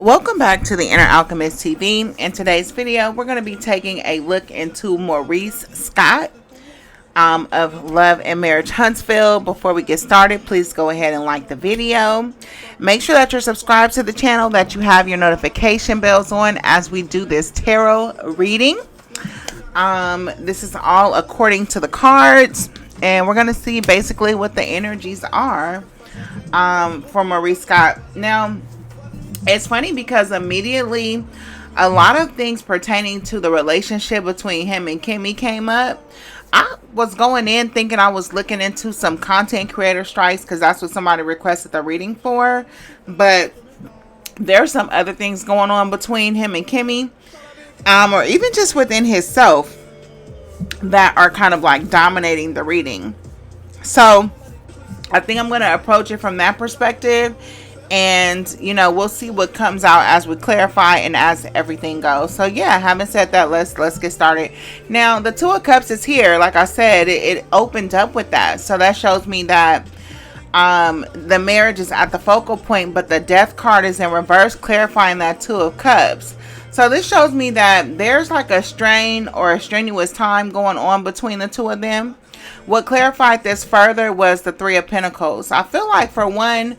Welcome back to the Inner Alchemist TV. In today's video, we're going to be taking a look into Maurice Scott of Love and Marriage Huntsville. Before we get started, please go ahead and like the video. Make sure that you're subscribed to the channel, that you have your notification bells on as we do this tarot reading. This is all according to the cards, and we're going to see basically what the energies are for Maurice Scott. Now, it's funny because immediately a lot of things pertaining to the relationship between him and Kimmy came up. I was going in thinking I was looking into some content creator strikes because that's what somebody requested the reading for. But there's some other things going on between him and Kimmy, or even just within himself, that are kind of like dominating the reading. So I think I'm going to approach it from that perspective. And, you know, we'll see what comes out as we clarify and as everything goes. So, yeah, having said that, let's get started. Now, the Two of Cups is here. Like I said, it opened up with that. So that shows me that the marriage is at the focal point, but the Death card is in reverse, clarifying that Two of Cups. So this shows me that there's like a strain or a strenuous time going on between the two of them. What clarified this further was the Three of Pentacles. I feel like, for one,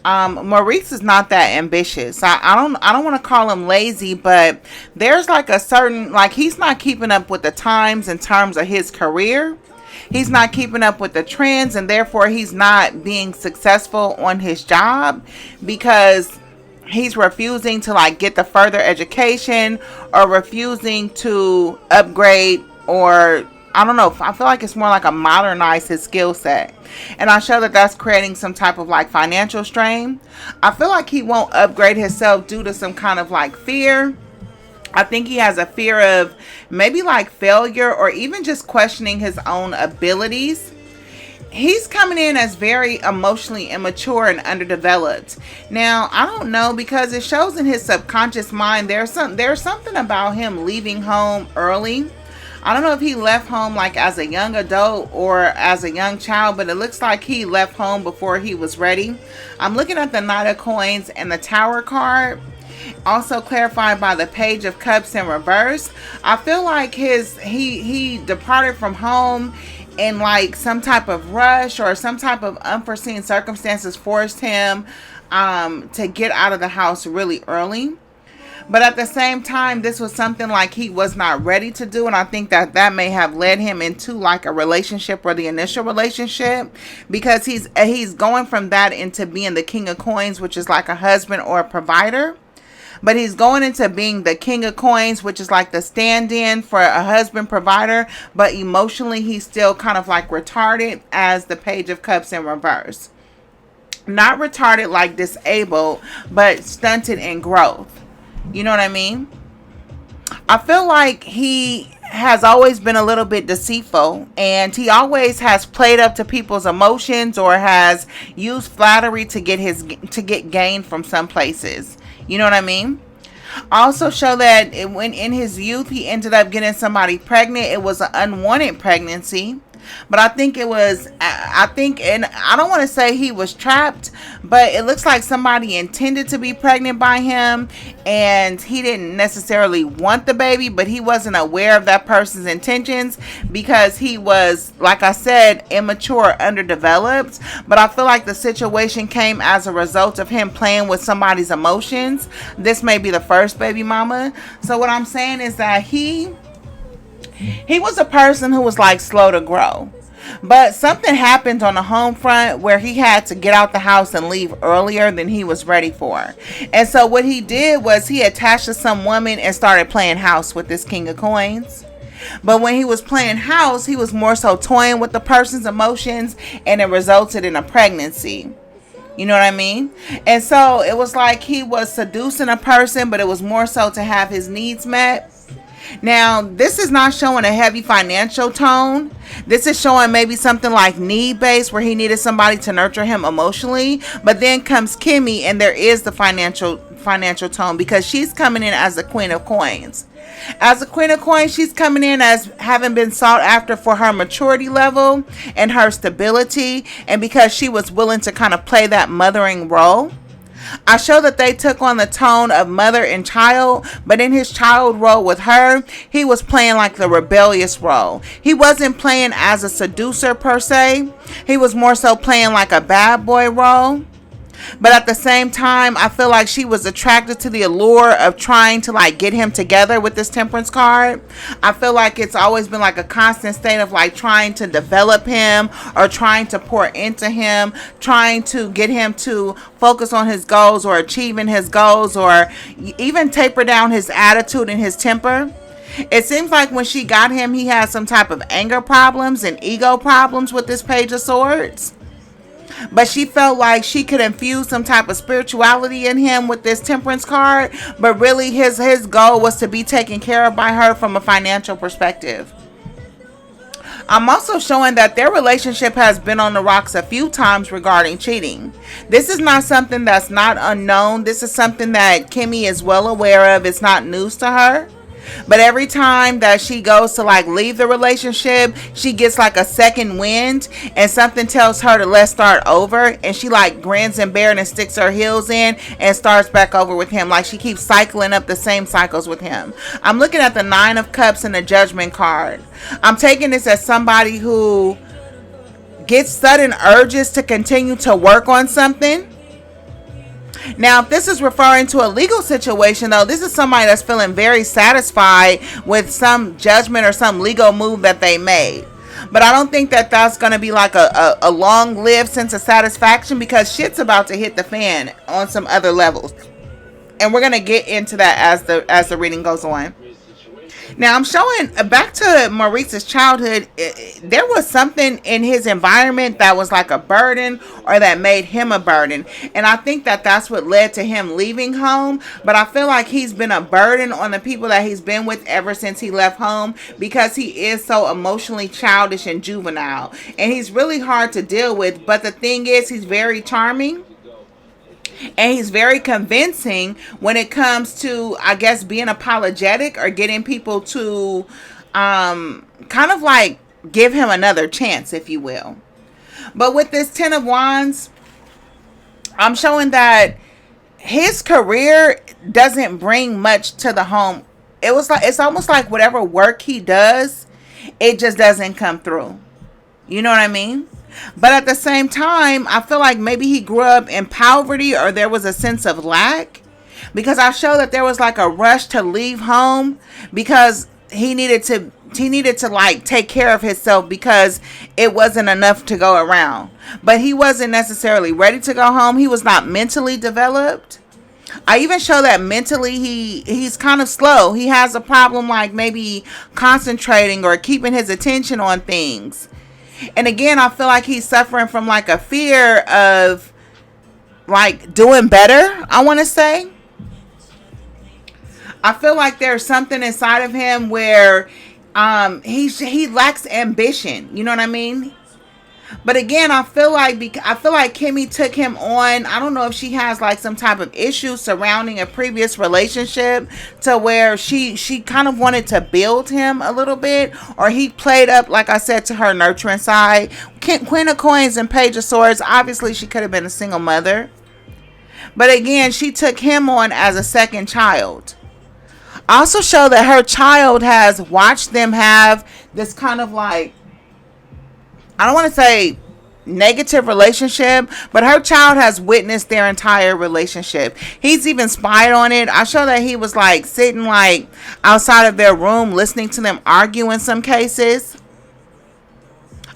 Maurice is not that ambitious. I don't want to call him lazy, but there's like a certain, like, he's not keeping up with the times in terms of his career. He's not keeping up with the trends, and therefore he's not being successful on his job because he's refusing to like get the further education, or refusing to upgrade, or I don't know. I feel like it's more like a modernize his skill set. And I show that that's creating some type of like financial strain. I feel like he won't upgrade himself due to some kind of like fear. I think he has a fear of maybe like failure, or even just questioning his own abilities. He's coming in as very emotionally immature and underdeveloped. Now, I don't know, because it shows in his subconscious mind there's something about him leaving home early. I don't know if he left home like as a young adult or as a young child, but it looks like he left home before he was ready. I'm looking at the Knight of Coins and the Tower card, also clarified by the Page of Cups in reverse. I feel like he departed from home in like some type of rush, or some type of unforeseen circumstances forced him to get out of the house really early. But at the same time, this was something like he was not ready to do. And I think that may have led him into like a relationship, or the initial relationship, because he's going from that into being the King of Coins, which is like a husband or a provider. But he's going into being the King of Coins, which is like the stand-in for a husband provider. But emotionally, he's still kind of like retarded as the Page of Cups in reverse. Not retarded like disabled, but stunted in growth. You know what I mean? I feel like he has always been a little bit deceitful, and he always has played up to people's emotions, or has used flattery to get gain from some places. You know what I mean? Also show that when in his youth he ended up getting somebody pregnant. It was an unwanted pregnancy. But I think and I don't want to say he was trapped, but it looks like somebody intended to be pregnant by him, and he didn't necessarily want the baby, but he wasn't aware of that person's intentions because he was, like I said, immature, underdeveloped. But I feel like the situation came as a result of him playing with somebody's emotions. This may be the first baby mama. So what I'm saying is that he was a person who was like slow to grow. But something happened on the home front where he had to get out the house and leave earlier than he was ready for. And so what he did was he attached to some woman and started playing house with this King of Coins. But when he was playing house, he was more so toying with the person's emotions, and it resulted in a pregnancy. You know what I mean? And so it was like he was seducing a person, but it was more so to have his needs met. Now, this is not showing a heavy financial tone. This is showing maybe something like need-based, where he needed somebody to nurture him emotionally. But then comes Kimmy, and there is the financial tone, because she's coming in as the Queen of Coins. As the Queen of Coins, she's coming in as having been sought after for her maturity level and her stability, and because she was willing to kind of play that mothering role. I show that they took on the tone of mother and child, but in his child role with her, he was playing like the rebellious role. He wasn't playing as a seducer per se. He was more so playing like a bad boy role. But at the same time, I feel like she was attracted to the allure of trying to like get him together with this Temperance card. I feel like it's always been like a constant state of like trying to develop him or trying to pour into him, trying to get him to focus on his goals or achieving his goals or even taper down his attitude and his temper. It seems like when she got him, he had some type of anger problems and ego problems with this Page of Swords. But she felt like she could infuse some type of spirituality in him with this Temperance card. But really his goal was to be taken care of by her from a financial perspective. I'm also showing that their relationship has been on the rocks a few times regarding cheating. This is not something that's not unknown. This is something that Kimmy is well aware of. It's not news to her. But every time that she goes to like leave the relationship, she gets like a second wind and something tells her to let's start over, and she like grins and bears and sticks her heels in and starts back over with him. Like she keeps cycling up the same cycles with him. I'm looking at the Nine of Cups and the Judgment card. I'm taking this as somebody who gets sudden urges to continue to work on something. Now, if this is referring to a legal situation, though, this is somebody that's feeling very satisfied with some judgment or some legal move that they made. But I don't think that that's going to be like a long-lived sense of satisfaction, because shit's about to hit the fan on some other levels. And we're going to get into that as the reading goes on. Now, I'm showing back to Maurice's childhood. There was something in his environment that was like a burden or that made him a burden. And I think that that's what led to him leaving home. But I feel like he's been a burden on the people that he's been with ever since he left home, because he is so emotionally childish and juvenile. And he's really hard to deal with. But the thing is, he's very charming. And he's very convincing when it comes to, I guess, being apologetic or getting people to kind of like give him another chance, if you will. But with this Ten of Wands, I'm showing that his career doesn't bring much to the home. It's almost like whatever work he does, it just doesn't come through. You know what I mean? But at the same time, I feel like maybe he grew up in poverty or there was a sense of lack, because I show that there was like a rush to leave home because he needed to like take care of himself because it wasn't enough to go around. But he wasn't necessarily ready to go home. He was not mentally developed. I even show that mentally he's kind of slow. He has a problem like maybe concentrating or keeping his attention on things. And again, I feel like he's suffering from like a fear of like doing better, I want to say. I feel like there's something inside of him where he lacks ambition. You know what I mean? But again, I feel like Kimmy took him on. I don't know if she has like some type of issue surrounding a previous relationship to where she kind of wanted to build him a little bit, or he played up, like I said, to her nurturing side. Queen of Coins and Page of Swords, obviously she could have been a single mother. But again, she took him on as a second child. Also show that her child has watched them have this kind of like, I don't want to say negative relationship, but her child has witnessed their entire relationship. He's even spied on it. I show that he was like sitting like outside of their room listening to them argue in some cases.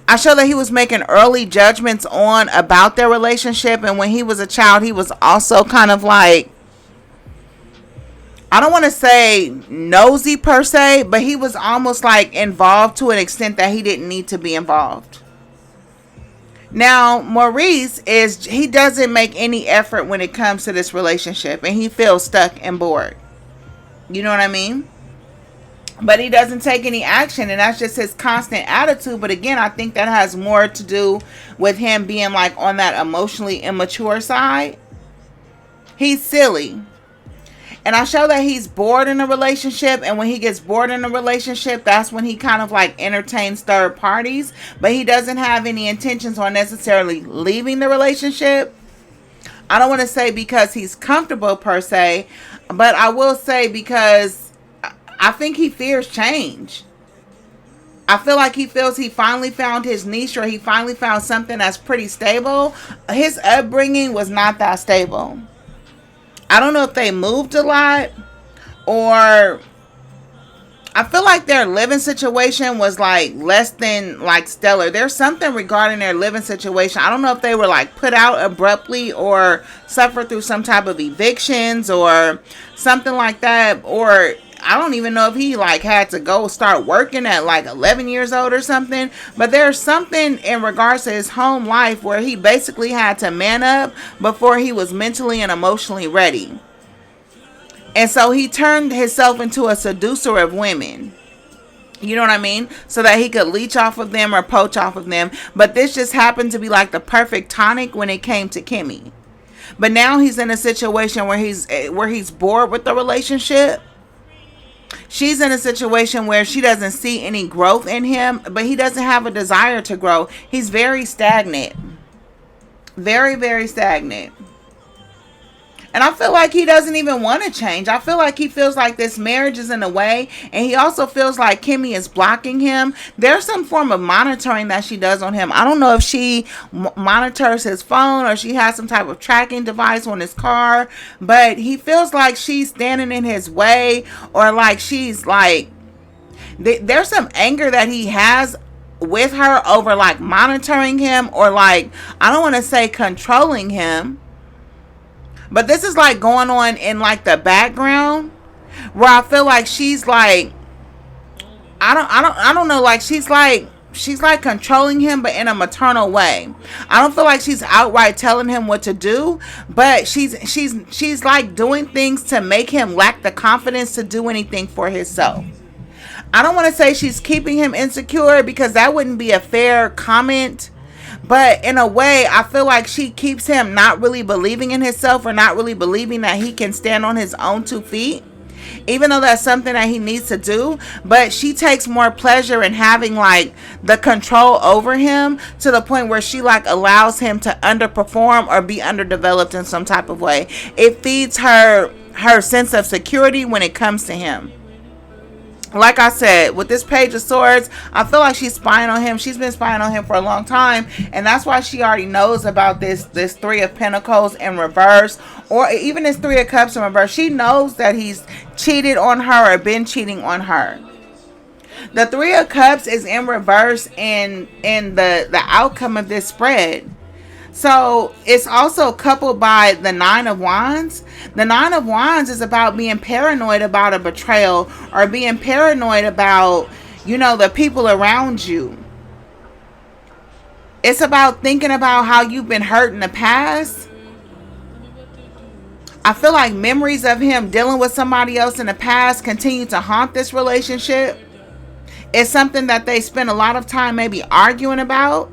I show that he was making early judgments on about their relationship, and when he was a child, he was also kind of like, I don't want to say nosy per se, but he was almost like involved to an extent that he didn't need to be involved. Now, Maurice he doesn't make any effort when it comes to this relationship, and he feels stuck and bored. You know what I mean? But he doesn't take any action, and that's just his constant attitude. But again, I think that has more to do with him being like on that emotionally immature side. He's silly. And I show that he's bored in a relationship, and when he gets bored in a relationship, that's when he kind of like entertains third parties, but he doesn't have any intentions on necessarily leaving the relationship. I don't want to say because he's comfortable per se, but I will say because I think he fears change. I feel like he feels he finally found his niche, or he finally found something that's pretty stable. His upbringing was not that stable. I don't know if they moved a lot, or I feel like their living situation was like less than like stellar. There's something regarding their living situation. I don't know if they were like put out abruptly or suffered through some type of evictions or something like that, or I don't even know if he like had to go start working at like 11 years old or something. But there's something in regards to his home life where he basically had to man up before he was mentally and emotionally ready. And so he turned himself into a seducer of women. You know what I mean? So that he could leech off of them or poach off of them. But this just happened to be like the perfect tonic when it came to Kimmy. But now he's in a situation where he's bored with the relationship. She's in a situation where she doesn't see any growth in him, but he doesn't have a desire to grow. He's very stagnant. Very, very stagnant. And I feel like he doesn't even want to change. I feel like he feels like this marriage is in the way. And he also feels like Kimmy is blocking him. There's some form of monitoring that she does on him. I don't know if she monitors his phone or she has some type of tracking device on his car. But he feels like she's standing in his way, or like she's like... There's some anger that he has with her over like monitoring him, or like, I don't want to say controlling him. But this is like going on in like the background, where I feel like she's like, I don't know, like she's like controlling him, but in a maternal way. I don't feel like she's outright telling him what to do, but she's like doing things to make him lack the confidence to do anything for himself. I don't want to say she's keeping him insecure, because that wouldn't be a fair comment. But in a way, I feel like she keeps him not really believing in himself, or not really believing that he can stand on his own 2 feet. Even though that's something that he needs to do. But she takes more pleasure in having like the control over him, to the point where she like allows him to underperform or be underdeveloped in some type of way. It feeds her sense of security when it comes to him. Like I said, with this Page of Swords, I feel like she's spying on him. She's been spying on him for a long time. And that's why she already knows about this Three of Pentacles in reverse. Or even this Three of Cups in reverse. She knows that he's cheated on her or been cheating on her. The Three of Cups is in reverse in the outcome of this spread. So it's also coupled by the Nine of Wands. The Nine of Wands is about being paranoid about a betrayal, or being paranoid about, you know, the people around you. It's about thinking about how you've been hurt in the past. I feel like memories of him dealing with somebody else in the past continue to haunt this relationship. It's something that they spend a lot of time maybe arguing about,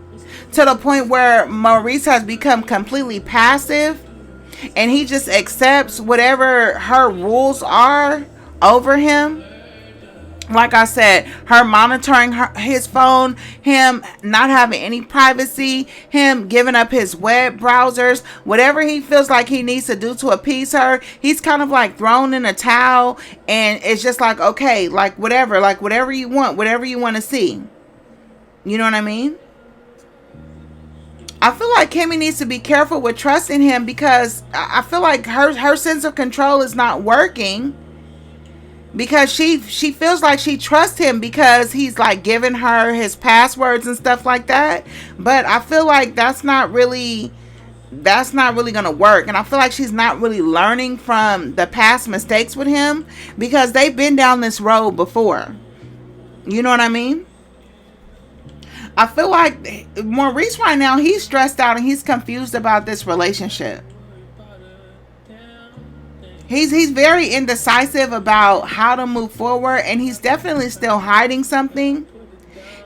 to the point where Maurice has become completely passive, and he just accepts whatever her rules are over him. Like I said, her monitoring his phone, him not having any privacy, him giving up his web browsers, whatever he feels like he needs to do to appease her, he's kind of like thrown in a towel, and it's just like, okay, like whatever you want to see. You know what I mean? I feel like Kimmy needs to be careful with trusting him, because I feel like her sense of control is not working, because she feels like she trusts him because he's like giving her his passwords and stuff like that. But I feel like that's not really gonna work. And I feel like she's not really learning from the past mistakes with him, because they've been down this road before. You know what I mean? I feel like Maurice right now, he's stressed out and he's confused about this relationship. He's very indecisive about how to move forward, and he's definitely still hiding something.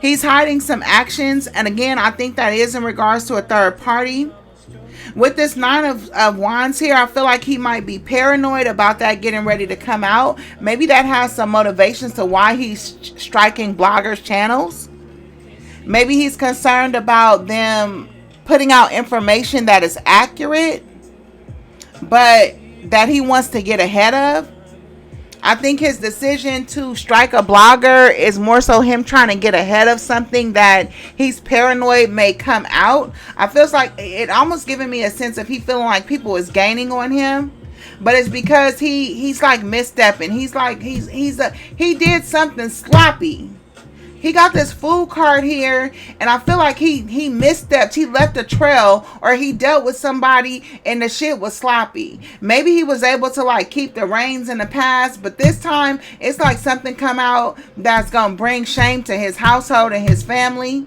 He's hiding some actions, and again, I think that is in regards to a third party. With this Nine of Wands here, I feel like he might be paranoid about that getting ready to come out. Maybe that has some motivations to why he's striking bloggers' channels. Maybe he's concerned about them putting out information that is accurate. but that he wants to get ahead of. I think his decision to strike a blogger is more so him trying to get ahead of something that he's paranoid may come out. I feels like it almost giving me a sense of he feeling like people is gaining on him, but it's because he's like misstepping. He's like he did something sloppy. He got this food card here, and I feel like he misstepped. He left a trail, or he dealt with somebody and the shit was sloppy. Maybe he was able to like keep the reins in the past, but this time it's like something come out that's gonna bring shame to his household and his family.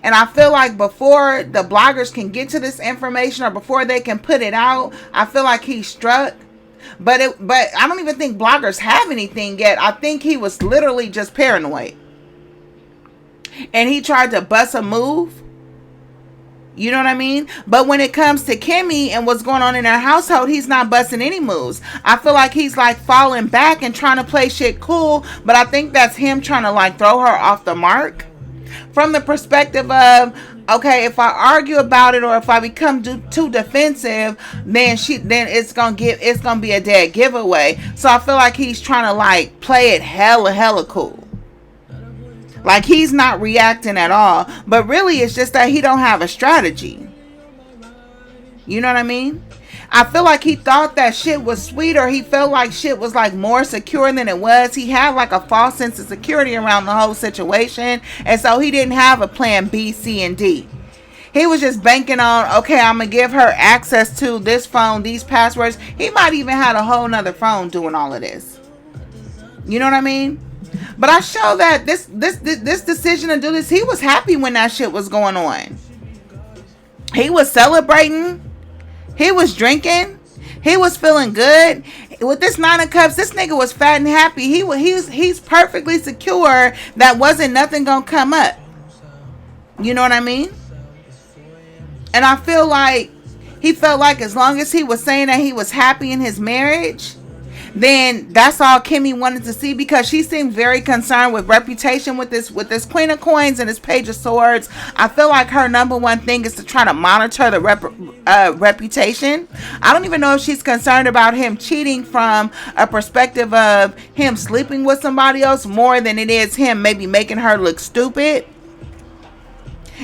And I feel like before the bloggers can get to this information, or before they can put it out, I feel like he struck. But I don't even think bloggers have anything yet. I think he was literally just paranoid. And he tried to bust a move. You know what I mean? But when it comes to Kimmy and what's going on in her household, he's not busting any moves. I feel like he's like falling back and trying to play shit cool. But I think that's him trying to like throw her off the mark. From the perspective of, okay, if I argue about it or if I become too defensive, then it's gonna be a dead giveaway. So I feel like he's trying to like play it hella cool. Like he's not reacting at all. But really it's just that he don't have a strategy. You know what I mean? I feel like he thought that shit was sweet, or he felt like shit was like more secure than it was. He had like a false sense of security around the whole situation. And so he didn't have a plan B, C, and D. He was just banking on, okay, I'm going to give her access to this phone, these passwords. He might even had a whole nother phone doing all of this. You know what I mean? But I show that this decision to do this, he was happy when that shit was going on. He was celebrating. He was drinking. He was feeling good. With this 9 of Cups, this nigga was fat and happy. He's perfectly secure that wasn't nothing gonna come up. You know what I mean? And I feel like he felt like as long as he was saying that he was happy in his marriage, then that's all Kimmy wanted to see, because she seemed very concerned with reputation with this Queen of Coins and this Page of Swords. I feel like her number one thing is to try to monitor the reputation. I don't even know if she's concerned about him cheating from a perspective of him sleeping with somebody else more than it is him maybe making her look stupid.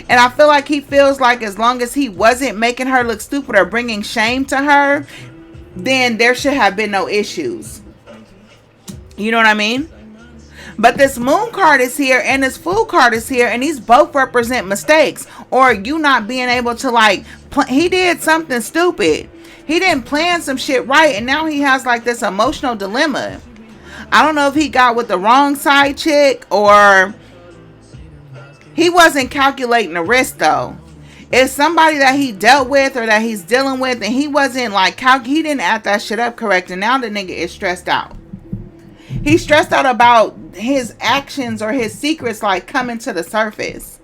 And I feel like he feels like as long as he wasn't making her look stupid or bringing shame to her, then there should have been no issues. You know what I mean? But this Moon card is here and this Fool card is here, and these both represent mistakes, or you not being able to like he did something stupid. He didn't plan some shit right, and now he has like this emotional dilemma. I don't know if he got with the wrong side chick, or he wasn't calculating the risk though. It's somebody that he dealt with or that he's dealing with, and he wasn't like he didn't add that shit up correct, and now the nigga is stressed out. He's stressed out about his actions or his secrets like coming to the surface.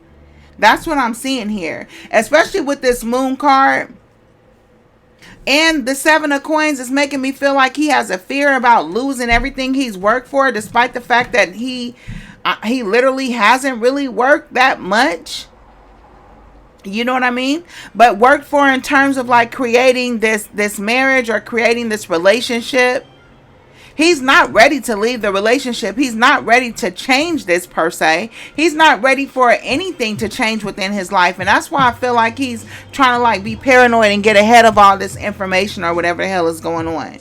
That's what I'm seeing here, especially with this Moon card. And the 7 of Coins is making me feel like he has a fear about losing everything he's worked for, despite the fact that he literally hasn't really worked that much. You know what I mean? But worked for in terms of like creating this marriage or creating this relationship. He's not ready to leave the relationship. He's not ready to change this per se. He's not ready for anything to change within his life. And that's why I feel like he's trying to like be paranoid and get ahead of all this information or whatever the hell is going on.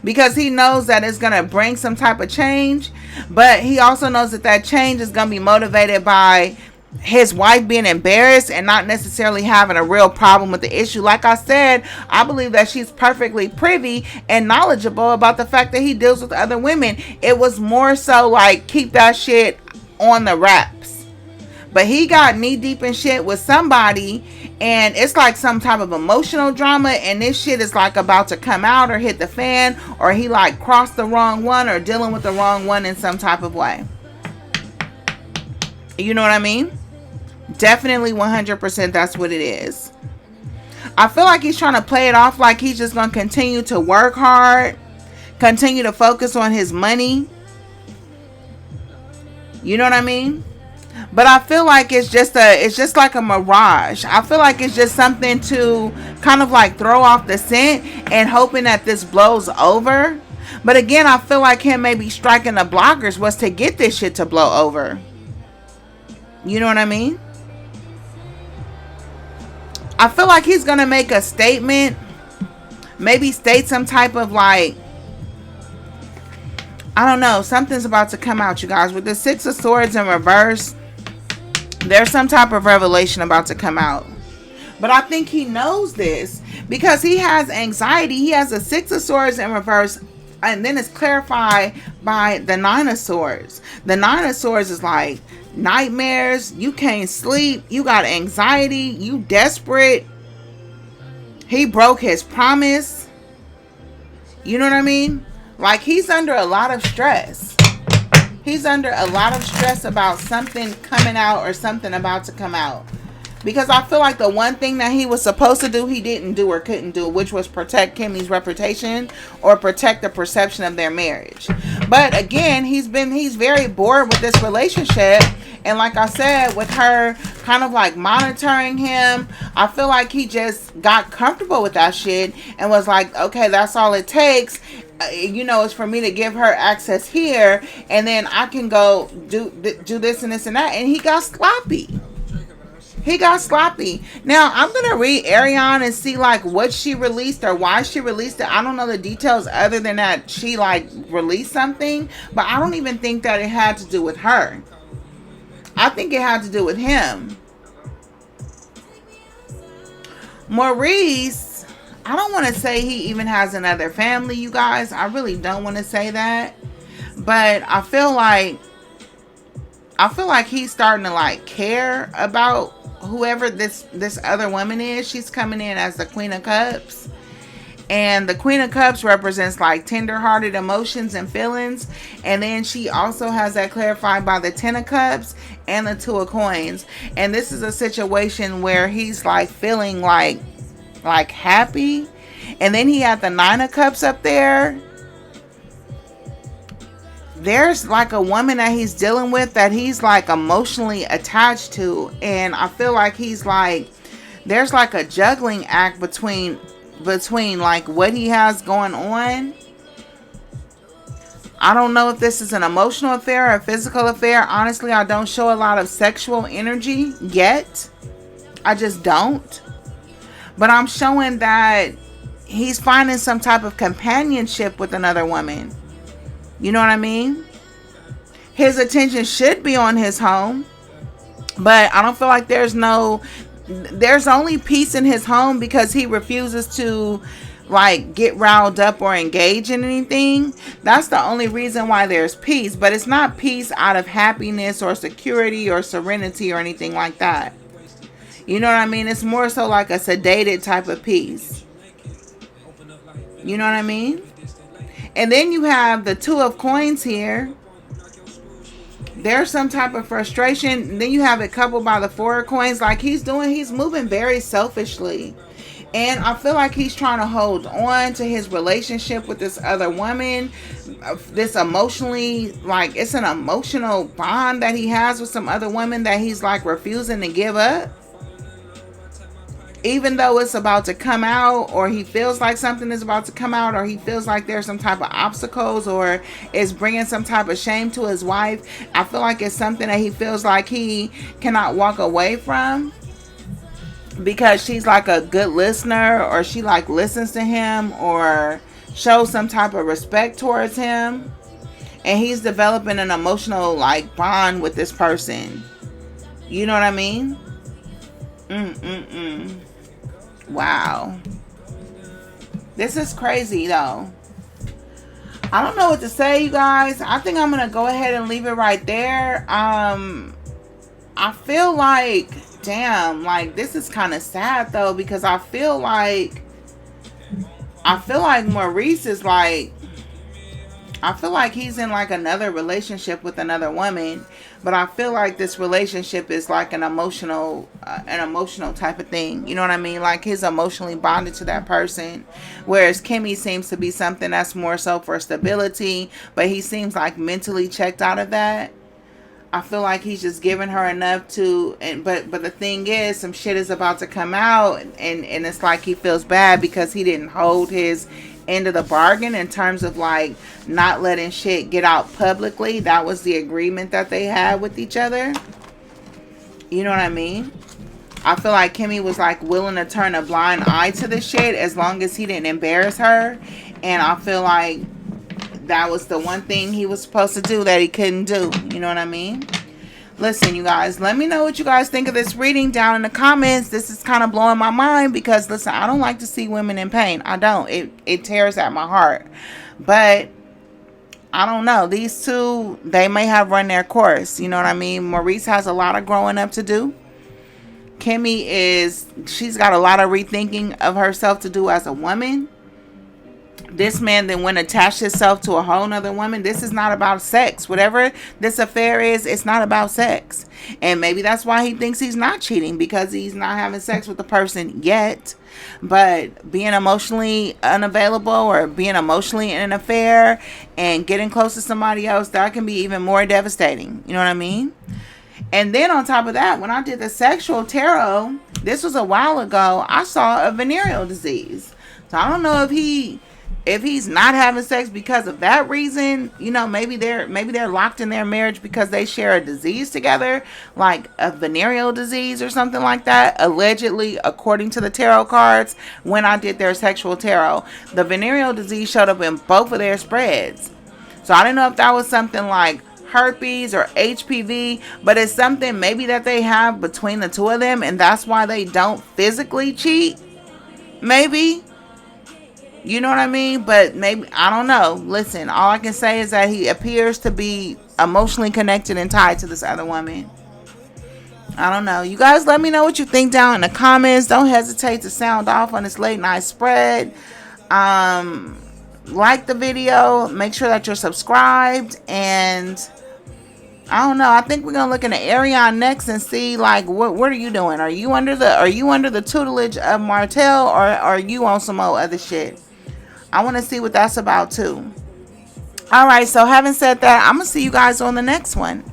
Because he knows that it's going to bring some type of change. But he also knows that that change is going to be motivated by his wife being embarrassed and not necessarily having a real problem with the issue. Like I said, I believe that she's perfectly privy and knowledgeable about the fact that he deals with other women. It was more so like keep that shit on the wraps. But he got knee deep in shit with somebody, and it's like some type of emotional drama, and this shit is like about to come out or hit the fan, or he like crossed the wrong one or dealing with the wrong one in some type of way. You know what I mean? Definitely 100% that's what it is. I feel like he's trying to play it off like he's just going to continue to work hard, continue to focus on his money. You know what I mean? But I feel like it's just like a mirage. I feel like it's just something to kind of like throw off the scent and hoping that this blows over. But again, I feel like him maybe striking the blockers was to get this shit to blow over. You know what I mean? I feel like he's gonna make a statement, maybe state some type of like, I don't know, something's about to come out, you guys. With the Six of Swords in reverse, there's some type of revelation about to come out. But I think he knows this because he has anxiety. He has the Six of Swords in reverse, and then it's clarified by the Nine of Swords. The Nine of Swords is like nightmares. You can't sleep. You got anxiety. You desperate. He broke his promise. You know what I mean? Like, he's under a lot of stress. He's under a lot of stress about something coming out or something about to come out. Because I feel like the one thing that he was supposed to do, he didn't do or couldn't do, which was protect Kimmy's reputation or protect the perception of their marriage. But again, he's very bored with this relationship. And like I said, with her kind of like monitoring him, I feel like he just got comfortable with that shit and was like, okay, that's all it takes. You know, it's for me to give her access here, and then I can go do this and this and that. And he got sloppy. He got sloppy. Now, I'm going to read Ariane and see, like, what she released or why she released it. I don't know the details other than that she, like, released something. But I don't even think that it had to do with her. I think it had to do with him. Maurice, I don't want to say he even has another family, you guys. I really don't want to say that. But I feel like he's starting to, like, care about whoever this other woman is. She's coming in as the Queen of Cups, and the Queen of Cups represents like tender-hearted emotions and feelings, and then she also has that clarified by the Ten of Cups and the Two of Coins. And this is a situation where he's like feeling like happy, and then he had the Nine of Cups up there. There's like a woman that he's dealing with that he's like emotionally attached to. And I feel like he's like, there's like a juggling act between like what he has going on. I don't know if this is an emotional affair or a physical affair. Honestly, I don't show a lot of sexual energy yet. I just don't. But I'm showing that he's finding some type of companionship with another woman. You know what I mean? His attention should be on his home, but I don't feel like there's only peace in his home because he refuses to like get riled up or engage in anything. That's the only reason why there's peace, but it's not peace out of happiness or security or serenity or anything like that. You know what I mean? It's more so like a sedated type of peace. You know what I mean? And then you have the Two of Coins here. There's some type of frustration. And then you have it coupled by the Four of Coins. Like he's moving very selfishly. And I feel like he's trying to hold on to his relationship with this other woman. This emotionally, like it's an emotional bond that he has with some other woman that he's like refusing to give up. Even though it's about to come out, or he feels like something is about to come out, or he feels like there's some type of obstacles, or is bringing some type of shame to his wife, I feel like it's something that he feels like he cannot walk away from because she's like a good listener, or she like listens to him or shows some type of respect towards him, and he's developing an emotional like bond with this person. You know what I mean? Wow. This is crazy though. I don't know what to say, you guys. I think I'm gonna go ahead and leave it right there. I feel like, damn, like this is kind of sad though, because I feel like Maurice is like, I feel like he's in like another relationship with another woman, but I feel like this relationship is like an emotional type of thing. You know what I mean? Like he's emotionally bonded to that person, whereas Kimmy seems to be something that's more so for stability, but he seems like mentally checked out of that. I feel like he's just giving her enough to, and but the thing is, some shit is about to come out, and it's like he feels bad because he didn't hold his end of the bargain in terms of like not letting shit get out publicly. That was the agreement that they had with each other. You know what I mean? I feel like Kimmy was like willing to turn a blind eye to this shit as long as he didn't embarrass her, and I feel like that was the one thing he was supposed to do that he couldn't do. You know what I mean? Listen, you guys, let me know what you guys think of this reading down in the comments. This is kind of blowing my mind because, listen, I don't like to see women in pain. I don't. It tears at my heart. But I don't know. These two, they may have run their course. You know what I mean? Maurice has a lot of growing up to do. Kimmy she's got a lot of rethinking of herself to do as a woman. This man then went attached himself to a whole nother woman. This is not about sex. Whatever this affair is, it's not about sex. And maybe that's why he thinks he's not cheating, because he's not having sex with the person yet. But being emotionally unavailable or being emotionally in an affair and getting close to somebody else, that can be even more devastating. You know what I mean? And then on top of that, when I did the sexual tarot, this was a while ago, I saw a venereal disease. So I don't know if he's not having sex because of that reason. You know, maybe they're locked in their marriage because they share a disease together, like a venereal disease or something like that. Allegedly, according to the tarot cards, when I did their sexual tarot, the venereal disease showed up in both of their spreads. So I don't know if that was something like herpes or HPV, but it's something maybe that they have between the two of them, and that's why they don't physically cheat. Maybe. You know what I mean? But maybe, I don't know. Listen, all I can say is that he appears to be emotionally connected and tied to this other woman. I don't know. You guys let me know what you think down in the comments. Don't hesitate to sound off on this late night spread. Like the video. Make sure that you're subscribed. And I don't know. I think we're gonna look into Arion next and see like what are you doing? Are you under the tutelage of Martell, or are you on some old other shit? I want to see what that's about too. All right, so having said that, I'm gonna see you guys on the next one.